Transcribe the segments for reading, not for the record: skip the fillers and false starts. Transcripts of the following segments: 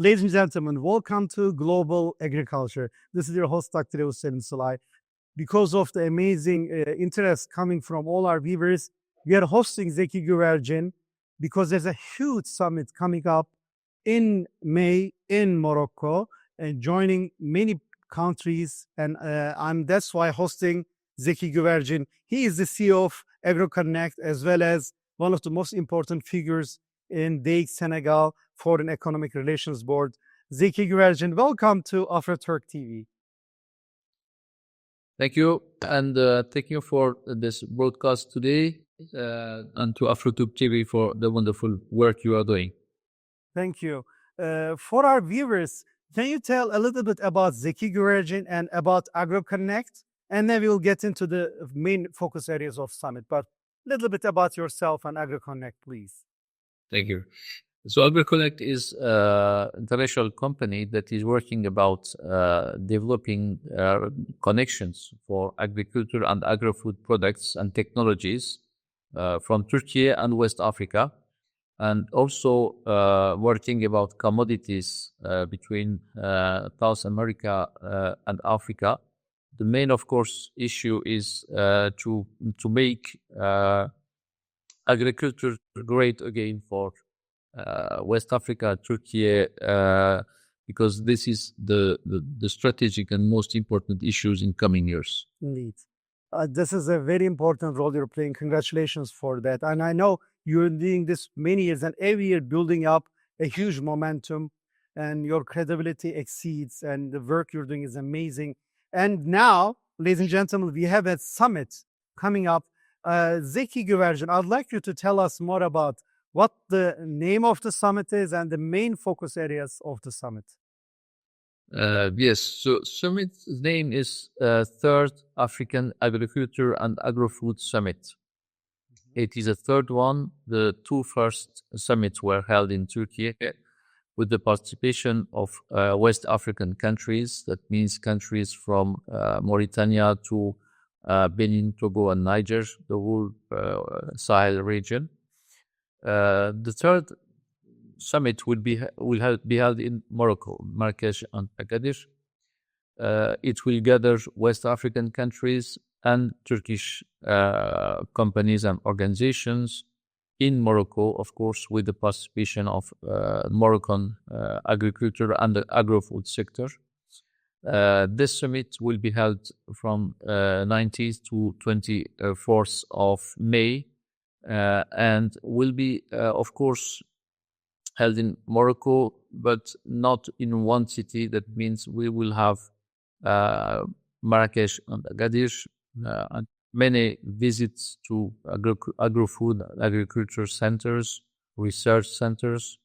Ladies and gentlemen, welcome to Global Agriculture. This is your host, Dr. Hussein Salai. Because of the amazing interest coming from all our viewers, we are hosting Zeki Güvercin because there's a huge summit coming up in May in Morocco and joining many countries. And that's why hosting Zeki Güvercin. He is the CEO of AgroConnect, as well as one of the most important figures in DEIC Senegal Foreign Economic Relations Board. Zeki Güvercin, welcome to AfroTurk TV. Thank you, and thank you for this broadcast today, and to AfroTube TV for the wonderful work you are doing. Thank you. For our viewers, can you tell a little bit about Zeki Güvercin and about AgroConnect? And then we'll get into the main focus areas of Summit. But a little bit about yourself and AgroConnect, please. Thank you. So AgroConnect is an international company that is working about developing connections for agriculture and agri-food products and technologies from Turkey and West Africa, and also working about commodities between South America and Africa. The main, of course, issue is to make agriculture great again for West Africa, Turkey, because this is the strategic and most important issues in coming years. Indeed. This is a very important role you're playing. Congratulations for that. And I know you're doing this many years and every year building up a huge momentum, and your credibility exceeds, and the work you're doing is amazing. And now, ladies and gentlemen, we have a summit coming up. Zeki Güvercin, I'd like you to tell us more about what the name of the summit is and the main focus areas of the summit. Yes, so summit's name is Third African Agriculture and Agro-Food Summit. Mm-hmm. It is a third one. The two first summits were held in Turkey with the participation of West African countries. That means countries from Mauritania to Benin, Togo, and Niger, the whole Sahel region. The third summit will be held in Morocco, Marrakesh and Agadir. It will gather West African countries and Turkish companies and organizations in Morocco, of course, with the participation of Moroccan agriculture and the agro-food sector. This summit will be held from 19th to 24th of May. And will be, of course, held in Morocco, but not in one city. That means we will have Marrakesh and Agadir, and many visits to agro-food, agriculture centers, research centers,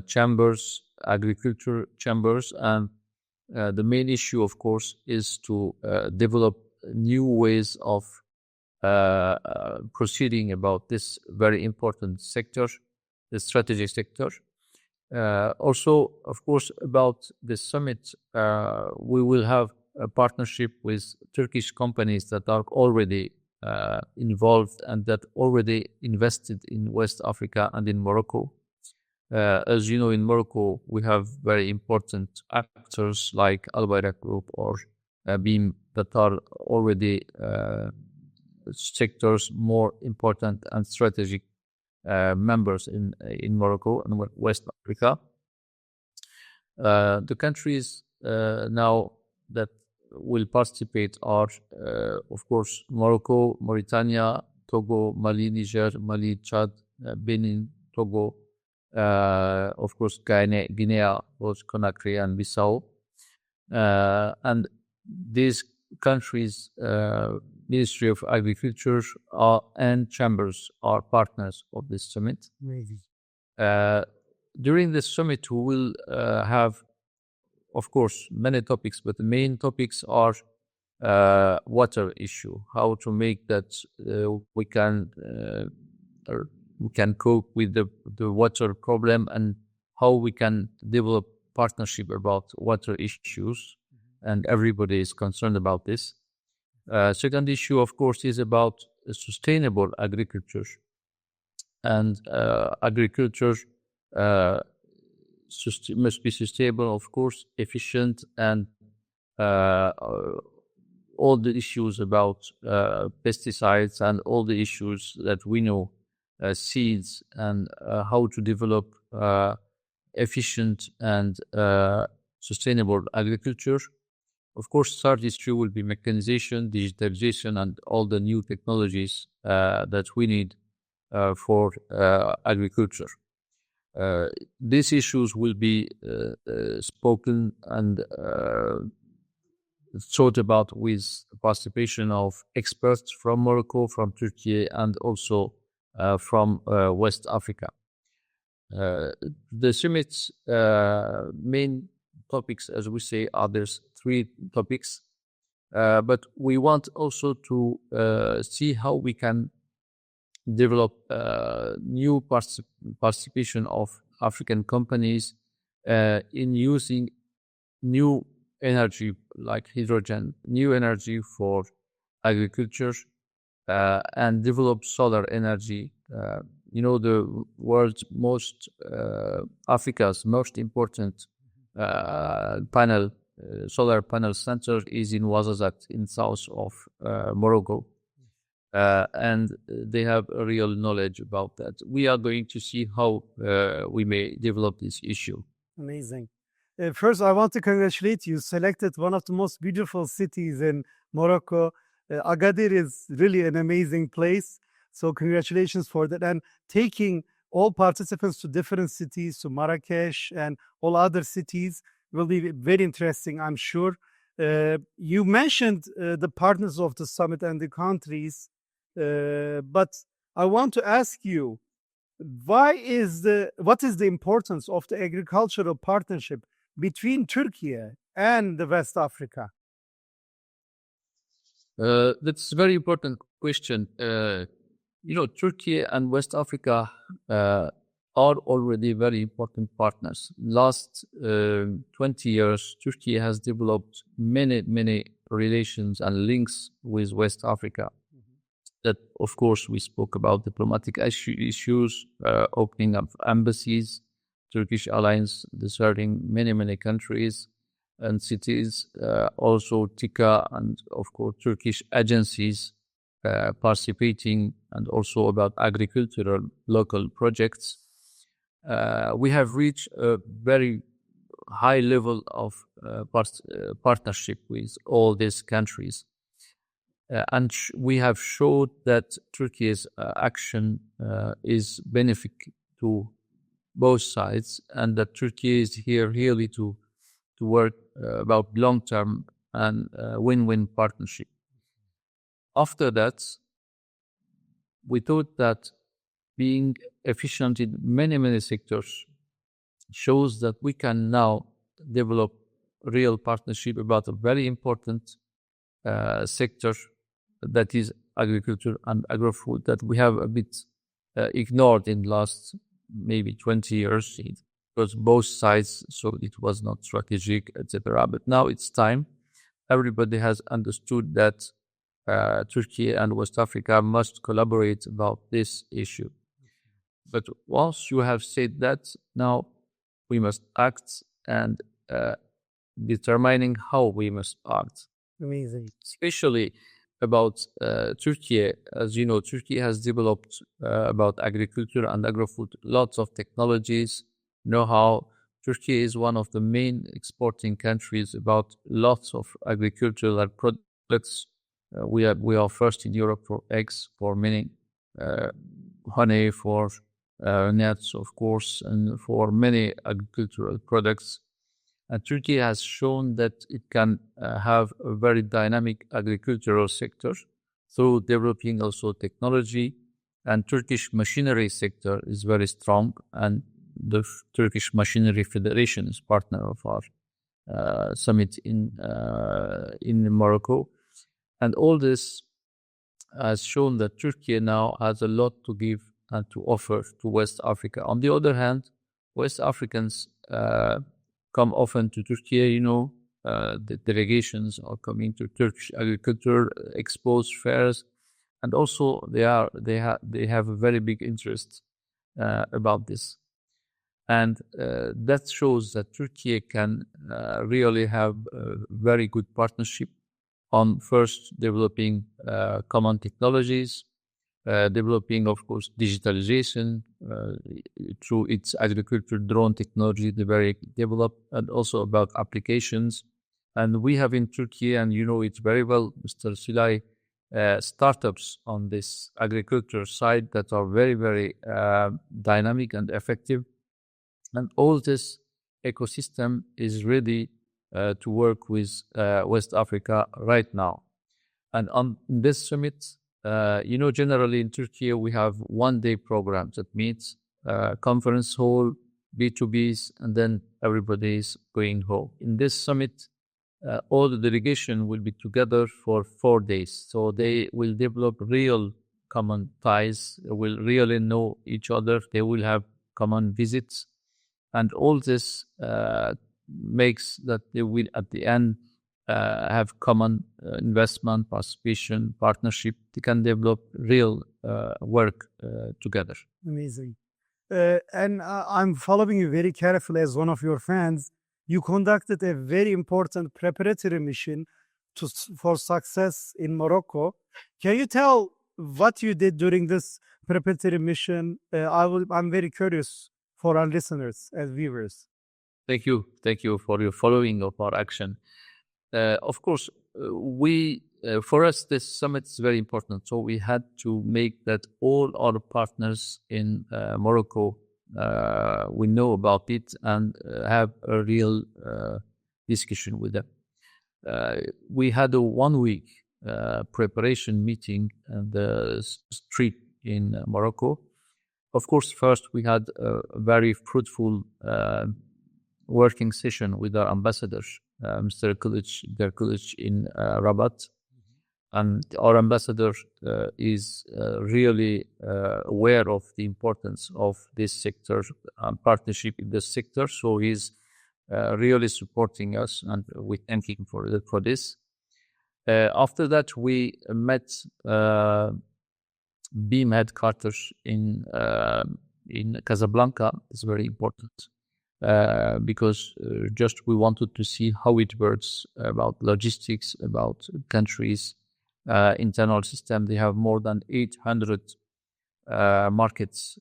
chambers, agriculture chambers. And the main issue, of course, is to develop new ways of proceeding about this very important sector, the strategic sector. Also, of course, about this summit, we will have a partnership with Turkish companies that are already involved and that already invested in West Africa and in Morocco. As you know, in Morocco, we have very important actors like Al Bayrak Group or BIM that are already sectors more important and strategic members in Morocco and West Africa. The countries now that will participate are, of course, Morocco, Mauritania, Togo, Mali, Niger, Mali, Chad, Benin, Togo, of course, Guinea, both Conakry and Bissau. And these countries, Ministry of Agriculture and chambers are partners of this summit. Amazing. During this summit, we will have, of course, many topics, but the main topics are water issue, how to make that we can cope with the water problem, and how we can develop partnership about water issues, and everybody is concerned about this. Second issue, of course, is about sustainable agriculture, and agriculture must be sustainable, of course, efficient, and uh, all the issues about pesticides and all the issues that we know, seeds, and how to develop efficient and sustainable agriculture. Of course, third issue will be mechanization, digitalization, and all the new technologies that we need for agriculture. These issues will be spoken and thought about with participation of experts from Morocco, from Turkey, and also from West Africa. The summit's main topics, as we say, are there's 3 topics, but we want also to see how we can develop new participation of African companies in using new energy like hydrogen, new energy for agriculture, and develop solar energy. The world's Africa's most important solar panel center is in Ouarzazate in south of Morocco. And they have a real knowledge about that. We are going to see how we may develop this issue. Amazing. First, I want to congratulate you. Selected one of the most beautiful cities in Morocco. Agadir is really an amazing place. So congratulations for that. And taking all participants to different cities, to Marrakesh and all other cities, will be very interesting, I'm sure. You mentioned the partners of the summit and the countries, but I want to ask you, what is the importance of the agricultural partnership between Turkey and the West Africa? That's a very important question. Turkey and West Africa are already very important partners. Last 20 years, Turkey has developed many relations and links with West Africa. That, of course, we spoke about diplomatic issues, opening up embassies, Turkish alliance deserting many countries and cities, also TICA and, of course, Turkish agencies participating, and also about agricultural local projects. We have reached a very high level of partnership with all these countries. And we have showed that Turkey's action is beneficial to both sides, and that Turkey is here really to work about long-term and win-win partnership. After that, we thought that being efficient in many sectors shows that we can now develop real partnership about a very important sector, that is agriculture and agro-food, that we have a bit ignored in the last maybe 20 years, because both sides, so it was not strategic, etc. But now it's time. Everybody has understood that Turkey and West Africa must collaborate about this issue. But once you have said that, now we must act, and determining how we must act. Amazing. Especially about Turkey. As you know, Turkey has developed about agriculture and agro-food lots of technologies, know-how. Turkey is one of the main exporting countries about lots of agricultural products. We are first in Europe for eggs, for many, honey, for nuts, of course, and for many agricultural products. And Turkey has shown that it can have a very dynamic agricultural sector through developing also technology. And Turkish machinery sector is very strong, and the Turkish Machinery Federation is partner of our summit in Morocco. And all this has shown that Turkey now has a lot to give and to offer to West Africa. On the other hand, West Africans come often to Turkey. The delegations are coming to Turkish agriculture expos, fairs, and also they have a very big interest about this. And that shows that Turkey can really have a very good partnership on first developing common technologies, developing, of course, digitalization through its agriculture drone technology, the very developed, and also about applications. And we have in Turkey, and you know it very well, Mr. Silay, startups on this agriculture side that are very, very dynamic and effective. And all this ecosystem is ready to work with West Africa right now. And on this summit, generally in Turkey, we have one-day programs that meets conference hall, B2Bs, and then everybody is going home. In this summit, all the delegation will be together for 4 days. So they will develop real common ties, will really know each other. They will have common visits. And all this makes that they will, at the end, have common investment, participation, partnership. They can develop real work together. Amazing. And I'm following you very carefully as one of your fans. You conducted a very important preparatory mission for success in Morocco. Can you tell what you did during this preparatory mission? I'm very curious for our listeners and viewers. Thank you. Thank you for your following of our action. Of course, for us, this summit is very important. So we had to make that all our partners in Morocco, we know about it and have a real discussion with them. We had a 1 week preparation meeting on the street in Morocco. Of course, first we had a very fruitful working session with our ambassadors, Mr. Kılıç in Rabat. And our ambassador is really aware of the importance of this sector and partnership in this sector. So he's really supporting us, and we thank him for this. After that, we met Beam headquarters in Casablanca. It's very important because just we wanted to see how it works about logistics, about countries, internal system. They have more than 800 supermarkets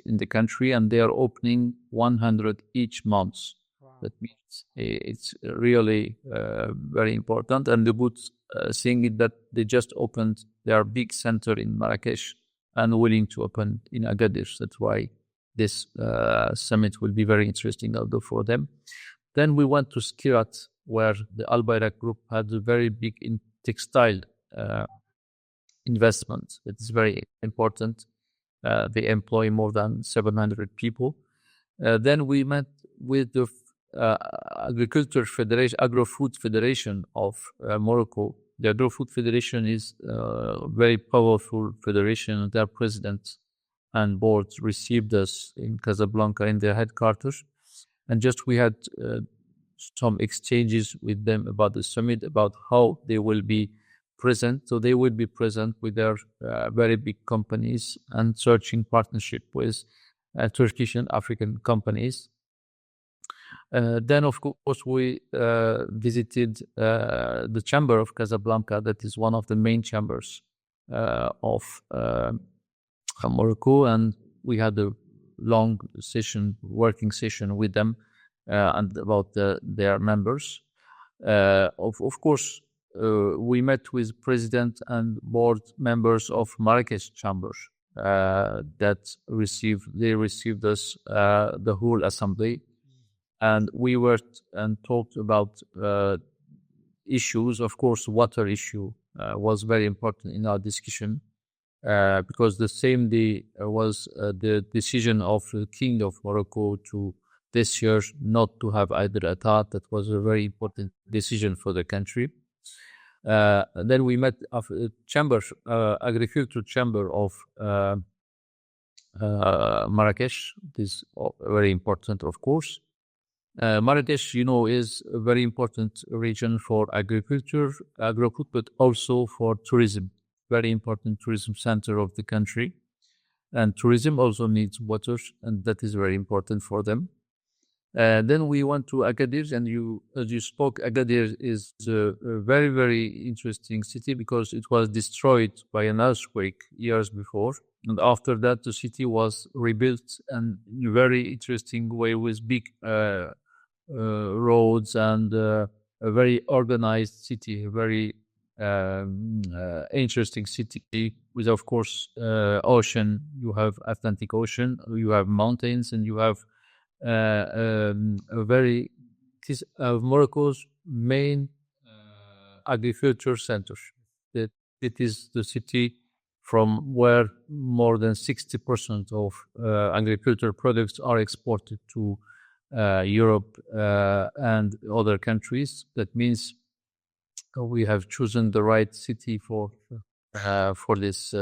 in the country, and they are opening 100 each month. Wow. That means it's really very important. And the good thing is that they just opened their big center in Marrakesh and willing to open in Agadir. That's why this summit will be very interesting also for them. Then we went to Skirat, where the Al Bayrak Group had a very big textile investment. It's very important. They employ more than 700 people. Then we met with the Agro-Food Federation of Morocco. The Agro-Food Federation is a very powerful federation. Their president and board received us in Casablanca in their headquarters. And just we had some exchanges with them about the summit, about how they will be present. So they will be present with their very big companies and searching partnership with Turkish and African companies. Then, of course, we visited the Chamber of Casablanca. That is one of the main chambers of Morocco. And we had a long working session with them and about their members. Of course, we met with president and board members of Marrakesh Chamber they received us, the whole assembly. And we worked and talked about issues. Of course, water issue was very important in our discussion because the same day was the decision of the King of Morocco to this year not to have Eid al-Adha. That was a very important decision for the country. Then we met agriculture chamber of Marrakesh. This is very important, of course. Marrakesh, is a very important region for agriculture, agro-food, but also for tourism. Very important tourism center of the country. and tourism also needs water, and that is very important for them. Then we went to Agadir, and as you spoke, Agadir is a very, very interesting city because it was destroyed by an earthquake years before. And after that, the city was rebuilt and in a very interesting way with big roads and a very organized city, a very interesting city with, of course, ocean. You have Atlantic Ocean, you have mountains, and you have a very Morocco's main agriculture center. That it is the city from where more than 60% of agricultural products are exported to Europe and other countries. That means we have chosen the right city for this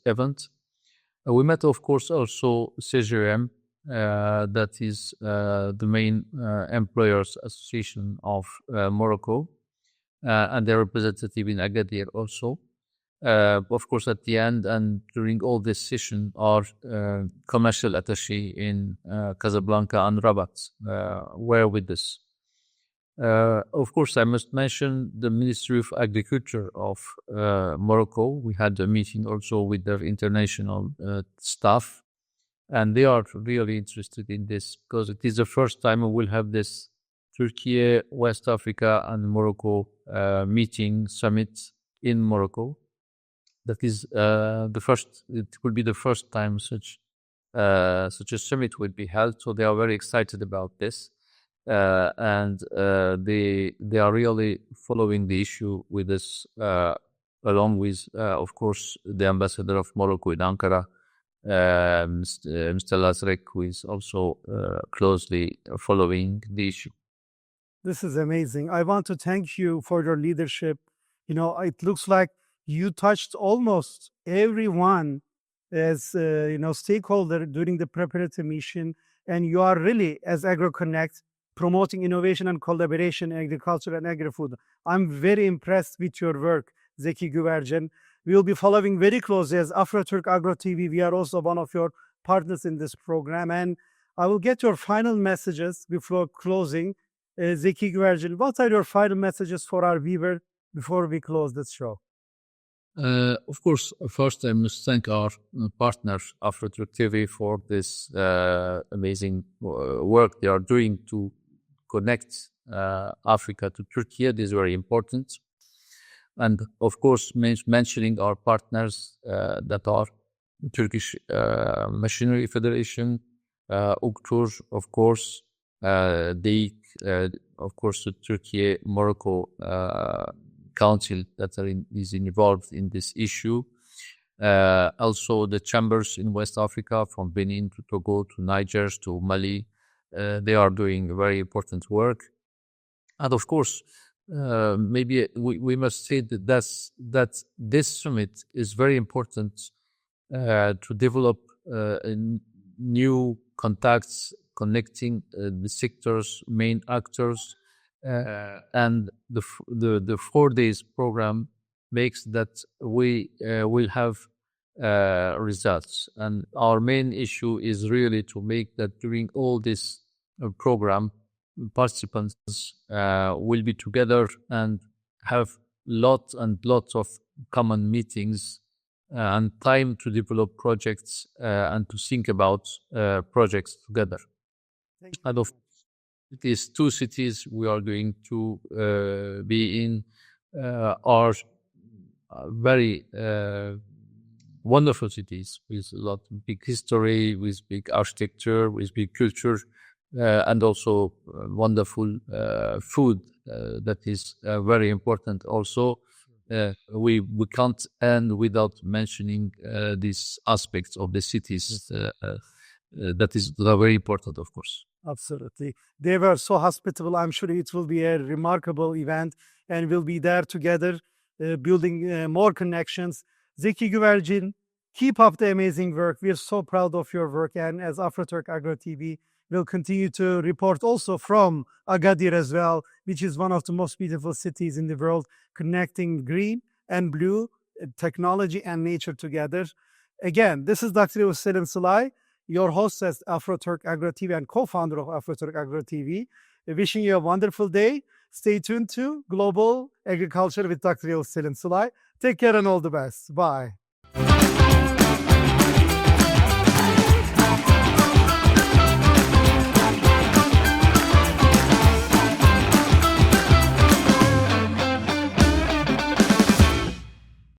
event. We met, of course, also CGM, that is the main employers association of Morocco, and their representative in Agadir also. Of course, at the end and during all this session, our commercial attaché in Casablanca and Rabat were with us. Of course, I must mention the Ministry of Agriculture of Morocco. We had a meeting also with their international staff, and they are really interested in this because it is the first time we will have this Turkey, West Africa, and Morocco meeting summit in Morocco. That is the first. It will be the first time such a summit will be held. So they are very excited about this, and they are really following the issue with us, along with, of course, the ambassador of Morocco in Ankara, Mr. Lazrek, who is also closely following the issue. This is amazing. I want to thank you for your leadership. It looks like you touched almost everyone as stakeholder during the preparatory mission, and you are really, as AgroConnect, promoting innovation and collaboration in agriculture and agri-food. I'm very impressed with your work, Zeki Güvercin. We will be following very closely as Afro-Turk Agro TV. We are also one of your partners in this program, and I will get your final messages before closing. Zeki Güvercin, what are your final messages for our viewer before we close this show? Of course, first I must thank our partner, Afro-Turk TV, for this amazing work they are doing to connect Africa to Turkey. This is very important. And of course, mentioning our partners that are Turkish Machinery Federation, UKTUR, of course, DEIK, of course, the Turkey Morocco Council that is involved in this issue. Also, the chambers in West Africa, from Benin to Togo to Niger to Mali, they are doing very important work. And of course, maybe we must say that this summit is very important to develop new contacts, connecting the sector's main actors, and the 4 days program makes that we will have results. And our main issue is really to make that during all this program, participants will be together and have lots and lots of common meetings and time to develop projects and to think about projects together. And of these 2 cities we are going to be in are very wonderful cities with a lot of big history, with big architecture, with big culture, and also wonderful food that is very important also. We can't end without mentioning these aspects of the cities that are very important, of course. Absolutely. They were so hospitable. I'm sure it will be a remarkable event, and we'll be there together building more connections. Zeki Güvercin, keep up the amazing work. We're so proud of your work, and as Afro-Turk Agro TV, we'll continue to report also from Agadir as well, which is one of the most beautiful cities in the world, connecting green and blue, technology and nature together. Again, this is Dr. Yavuz Selim Sılay, your host at Afro-Turk Agro TV and co-founder of Afro-Turk Agro TV. Wishing you a wonderful day. Stay tuned to Global Agriculture with Dr. Yavuz Selim Sılay. Take care and all the best. Bye.